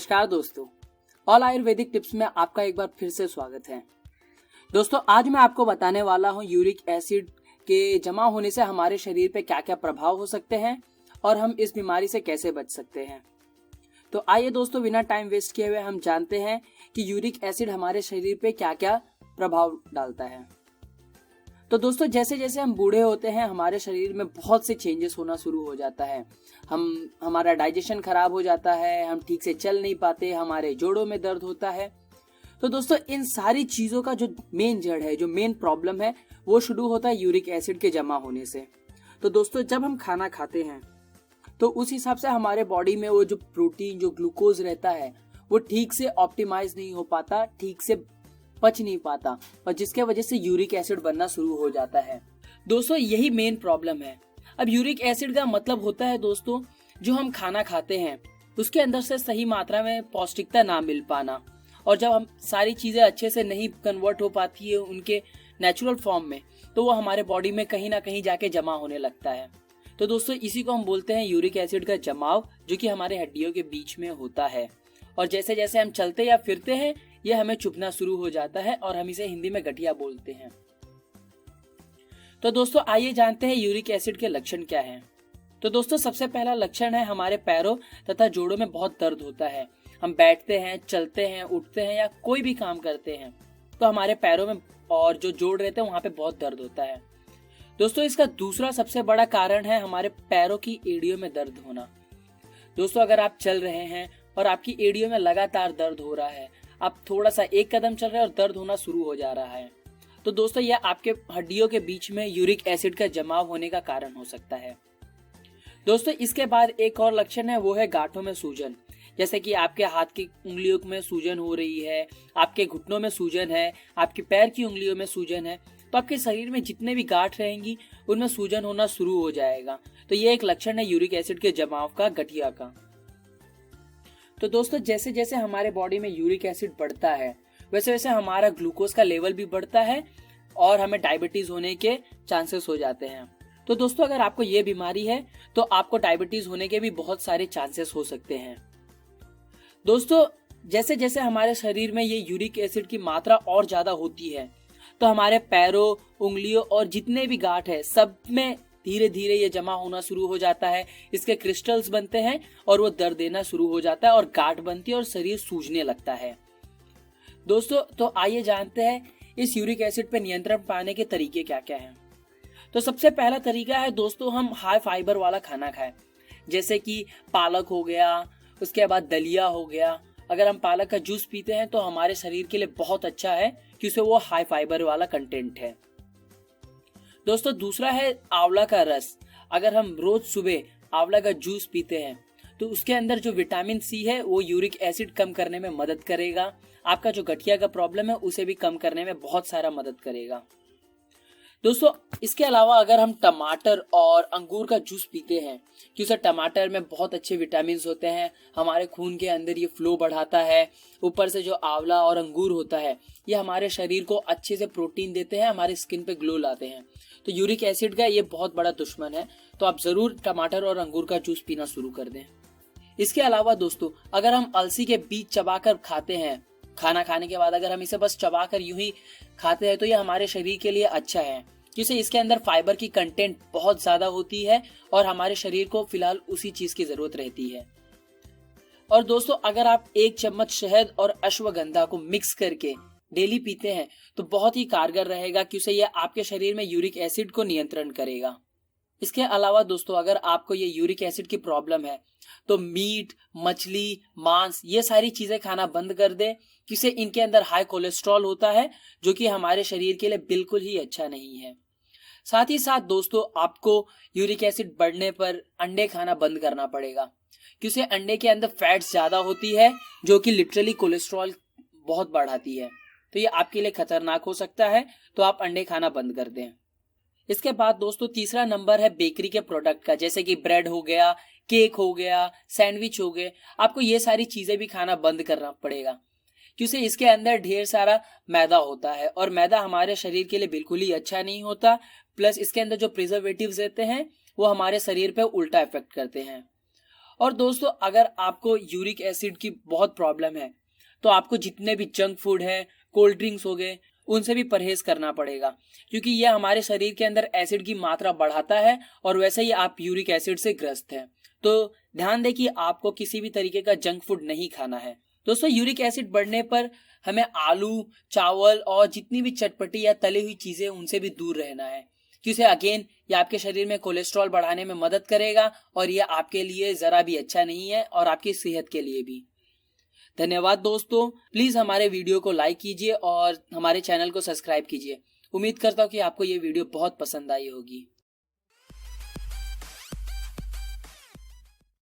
नमस्कार दोस्तों, all Ayurvedic tips में आपका एक बार फिर से स्वागत है। दोस्तों आज मैं आपको बताने वाला हूँ यूरिक एसिड के जमा होने से हमारे शरीर पे क्या क्या प्रभाव हो सकते हैं और हम इस बीमारी से कैसे बच सकते हैं। तो आइए दोस्तों बिना टाइम वेस्ट किए हुए हम जानते हैं कि यूरिक एसिड हमारे शरीर पे क्या क्या प्रभाव डालता है। तो दोस्तों जैसे जैसे हम बूढ़े होते हैं हमारे शरीर में बहुत से चेंजेस होना शुरू हो जाता है। हमारा डाइजेशन खराब हो जाता है, हम ठीक से चल नहीं पाते, हमारे जोड़ों में दर्द होता है। तो दोस्तों इन सारी चीज़ों का जो मेन जड़ है, जो मेन प्रॉब्लम है, वो शुरू होता है यूरिक एसिड के जमा होने से। तो दोस्तों जब हम खाना खाते हैं तो उस हिसाब से हमारे बॉडी में वो जो प्रोटीन, जो ग्लूकोज रहता है, वो ठीक से ऑप्टिमाइज नहीं हो पाता, ठीक से पच नहीं पाता और जिसके वजह से यूरिक एसिड बनना शुरू हो जाता है। दोस्तों यही मेन प्रॉब्लम है। अब यूरिक एसिड का मतलब होता है दोस्तों जो हम खाना खाते हैं उसके अंदर से सही मात्रा में पौष्टिकता ना मिल पाना, और जब हम सारी चीजें अच्छे से नहीं कन्वर्ट हो पाती है उनके नेचुरल फॉर्म में, तो वो हमारे बॉडी में कहीं ना कहीं जाके जमा होने लगता है। तो दोस्तों इसी को हम बोलते हैं यूरिक एसिड का जमाव, जो कि हमारे हड्डियों के बीच में होता है। और जैसे जैसे हम चलते या फिरते हैं ये हमें चुभना शुरू हो जाता है और हम इसे हिंदी में गठिया बोलते हैं। तो दोस्तों आइए जानते हैं यूरिक एसिड के लक्षण क्या हैं। तो दोस्तों सबसे पहला लक्षण है हमारे पैरों तथा जोड़ों में बहुत दर्द होता है। हम बैठते हैं, चलते हैं, उठते हैं या कोई भी काम करते हैं तो हमारे पैरों में और जो जोड़ रहते हैं वहां पे बहुत दर्द होता है। दोस्तों इसका दूसरा सबसे बड़ा कारण है हमारे पैरों की एड़ियों में दर्द होना। दोस्तों अगर आप चल रहे हैं और आपकी एड़ियों में लगातार दर्द हो रहा है, आप थोड़ा सा एक कदम चल रहे हैं और दर्द होना शुरू हो जा रहा है, तो दोस्तों यह आपके हड्डियों के बीच में यूरिक एसिड का जमाव होने का कारण हो सकता है। दोस्तों इसके बाद एक और लक्षण है, वो है गांठों में सूजन। जैसे कि आपके हाथ की उंगलियों में सूजन हो रही है, आपके घुटनों में सूजन है, आपके पैर की उंगलियों में सूजन है, तो आपके शरीर में जितने भी गांठ रहेंगी उनमें सूजन होना शुरू हो जाएगा। तो ये एक लक्षण है यूरिक एसिड के जमाव का, गठिया का। तो दोस्तों जैसे जैसे हमारे बॉडी में यूरिक एसिड बढ़ता है वैसे वैसे हमारा ग्लूकोज का लेवल भी बढ़ता है और हमें डायबिटीज होने के चांसेस हो जाते हैं। तो दोस्तों अगर आपको ये बीमारी है तो आपको डायबिटीज होने के भी बहुत सारे चांसेस हो सकते हैं। दोस्तों जैसे जैसे हमारे शरीर में ये यूरिक एसिड की मात्रा और ज्यादा होती है तो हमारे पैरों, उंगलियों और जितने भी गांठ है सब में धीरे धीरे ये जमा होना शुरू हो जाता है। इसके क्रिस्टल्स बनते हैं और वो दर्द देना शुरू हो जाता है और गांठ बनती है और शरीर सूजने लगता है। दोस्तों तो आइए जानते हैं इस यूरिक एसिड पे नियंत्रण पाने के तरीके क्या क्या हैं। तो सबसे पहला तरीका है दोस्तों हम हाई फाइबर वाला खाना खाएं, जैसे कि पालक हो गया, उसके बाद दलिया हो गया। अगर हम पालक का जूस पीते हैं तो हमारे शरीर के लिए बहुत अच्छा है क्योंकि वो हाई फाइबर वाला कंटेंट है। दोस्तों दूसरा है आंवला का रस। अगर हम रोज सुबह आंवला का जूस पीते हैं तो उसके अंदर जो विटामिन सी है वो यूरिक एसिड कम करने में मदद करेगा। आपका जो गठिया का प्रॉब्लम है उसे भी कम करने में बहुत सारा मदद करेगा। दोस्तों इसके अलावा अगर हम टमाटर और अंगूर का जूस पीते हैं, क्योंकि टमाटर में बहुत अच्छे विटामिन होते हैं, हमारे खून के अंदर ये फ्लो बढ़ाता है। ऊपर से जो आंवला और अंगूर होता है ये हमारे शरीर को अच्छे से प्रोटीन देते हैं, हमारे स्किन पे ग्लो लाते हैं। तो यूरिक एसिड का ये बहुत बड़ा दुश्मन है, तो आप जरूर टमाटर और अंगूर का जूस पीना शुरू कर दें। इसके अलावा दोस्तों अगर हम अलसी के बीज चबाकर खाते हैं, खाना खाने के बाद अगर हम इसे बस चबाकर यूं ही खाते हैं तो ये हमारे शरीर के लिए अच्छा है, क्योंकि इसके अंदर फाइबर की कंटेंट बहुत ज्यादा होती है और हमारे शरीर को फिलहाल उसी चीज की जरूरत रहती है। और दोस्तों अगर आप 1 चम्मच शहद और अश्वगंधा को मिक्स करके डेली पीते हैं तो बहुत ही कारगर रहेगा, क्योंकि ये आपके शरीर में यूरिक एसिड को नियंत्रण करेगा। इसके अलावा दोस्तों अगर आपको ये यूरिक एसिड की प्रॉब्लम है तो मीट, मछली, मांस ये सारी चीजें खाना बंद कर दे, क्योंकि इनके अंदर हाई कोलेस्ट्रॉल होता है जो कि हमारे शरीर के लिए बिल्कुल ही अच्छा नहीं है। साथ ही साथ दोस्तों आपको यूरिक एसिड बढ़ने पर अंडे खाना बंद करना पड़ेगा, क्योंकि अंडे के अंदर फैट्स ज्यादा होती है जो कि लिटरली कोलेस्ट्रॉल बहुत बढ़ाती है। तो ये आपके लिए खतरनाक हो सकता है, तो आप अंडे खाना बंद कर दें। इसके बाद दोस्तों तीसरा नंबर है बेकरी के प्रोडक्ट का, जैसे कि ब्रेड हो गया, केक हो गया, सैंडविच हो गए। आपको ये सारी चीजें भी खाना बंद करना पड़ेगा, क्योंकि इसके अंदर ढेर सारा मैदा होता है और मैदा हमारे शरीर के लिए बिल्कुल ही अच्छा नहीं होता। प्लस इसके अंदर जो प्रिजर्वेटिव्स रहते हैं वो हमारे शरीर पे उल्टा इफेक्ट करते हैं। और दोस्तों अगर आपको यूरिक एसिड की बहुत प्रॉब्लम है तो आपको जितने भी जंक फूड है, कोल्ड ड्रिंक्स हो गए, उनसे भी परहेज करना पड़ेगा, क्योंकि यह हमारे शरीर के अंदर एसिड की मात्रा बढ़ाता है और वैसे ही आप यूरिक एसिड से ग्रस्त हैं। तो ध्यान दें कि आपको किसी भी तरीके का जंक फूड नहीं खाना है। दोस्तों यूरिक एसिड बढ़ने पर हमें आलू, चावल और जितनी भी चटपटी या तली हुई चीजें उनसे भी दूर रहना है, क्योंकि अगेन ये आपके शरीर में कोलेस्ट्रॉल बढ़ाने में मदद करेगा और ये आपके लिए जरा भी अच्छा नहीं है और आपकी सेहत के लिए भी। धन्यवाद दोस्तों, प्लीज हमारे वीडियो को लाइक कीजिए और हमारे चैनल को सब्सक्राइब कीजिए। उम्मीद करता हूँ कि आपको ये वीडियो बहुत पसंद आई होगी।